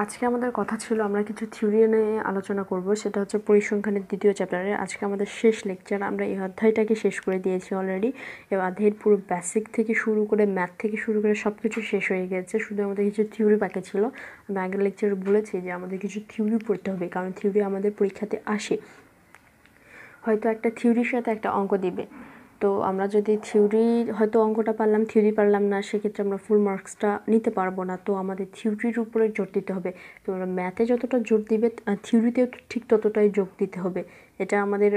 আজকে আমাদের কথা ছিল আমরা কিছু থিওরি নিয়ে আলোচনা করব, সেটা হচ্ছে পরিসংখ্যানের দ্বিতীয় চ্যাপ্টারে। আজকে আমাদের শেষ লেকচার, আমরা এই অধ্যায়টাকে শেষ করে দিয়েছি অলরেডি। এই অধ্যায়ের পুরো বেসিক থেকে শুরু করে ম্যাথ থেকে শুরু করে সব কিছু শেষ হয়ে গেছে, শুধু আমাদের কিছু থিওরি বাকি ছিল। আমি আগের লেকচারে বলেছি যে আমাদের কিছু থিওরি পড়তে হবে, কারণ থিওরি আমাদের পরীক্ষাতে আসে। হয়তো একটা থিওরির সাথে একটা অঙ্ক দিবে, তো আমরা যদি থিওরি হয়তো অঙ্কটা পারলাম, থিওরি পারলাম না, সেক্ষেত্রে আমরা ফুল মার্কসটা নিতে পারবো না। তো আমাদের থিওরির উপরে জোর দিতে হবে। তো আমরা ম্যাথে যতটা জোর দিবে থিওরিতেও ঠিক ততটাই যোগ দিতে হবে, এটা আমাদের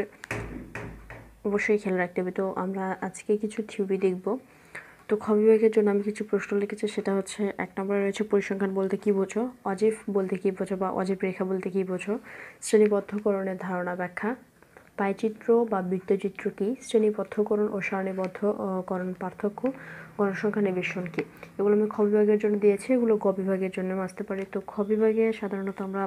অবশ্যই খেয়াল রাখতে হবে। তো আমরা আজকে কিছু থিওরি দেখব। তো খ বিভাগের জন্য আমি কিছু প্রশ্ন লিখেছি, সেটা হচ্ছে 1 নম্বরে রয়েছে পরিসংখ্যান বলতে কী বোঝো, অজীব বলতে কী বোঝো বা অজীব রেখা বলতে কী বোঝো, শ্রেণীবদ্ধকরণের ধারণা ব্যাখ্যা, পাইচিত্র বা বৃত্তচিত্র কী, শ্রেণীবদ্ধকরণ ও সারণীবদ্ধকরণ পার্থক্য, গণসংখ্যা নিবেশন কী। এগুলো আমি খ বিভাগের জন্য দিয়েছি, এগুলো গ বিভাগের জন্য আসতে পারে। তো খ বিভাগে সাধারণত আমরা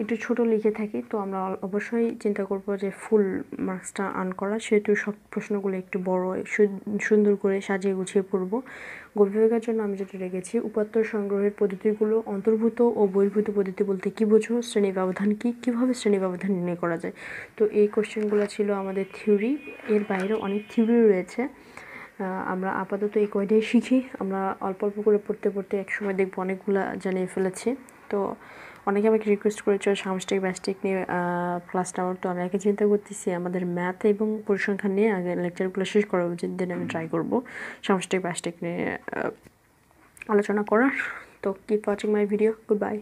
একটু ছোট লিখে থাকি, তো আমরা অবশ্যই চিন্তা করব যে ফুল মার্কসটা আর্ন করা, সেহেতু সব প্রশ্নগুলো একটু বড় সুন্দর করে সাজিয়ে গুছিয়ে পড়ব। গ বিভাগের জন্য আমি যেটা রেখেছি, উপাত্ত সংগ্রহের পদ্ধতিগুলো, অন্তর্ভূত ও বহির্ভূত পদ্ধতি বলতে কী বোঝো, শ্রেণী ব্যবধান কী, কীভাবে শ্রেণী ব্যবধান নির্ণয় করা যায়। তো এই কোশ্চেনগুলো ছিল আমাদের থিওরি। এর বাইরে অনেক থিওরি রয়েছে, আমরা আপাতত এই কয়টাই শিখি। আমরা অল্প অল্প করে পড়তে পড়তে একসময় দেখবো অনেকগুলো জানিয়ে ফেলেছি। তো অনেকে আমাকে রিকোয়েস্ট করেছে সামষ্টিক ব্যষ্টিক নিয়ে ক্লাস নেওয়ার, তো আমি আগে চিন্তা করতেছি আমাদের ম্যাথ এবং পরিসংখ্যান নিয়ে আগে লেকচারগুলো শেষ করা উচিত, দেন আমি ট্রাই করবো সামষ্টিক ব্যষ্টিক নিয়ে আলোচনা করার। তো keep watching my video, good bye.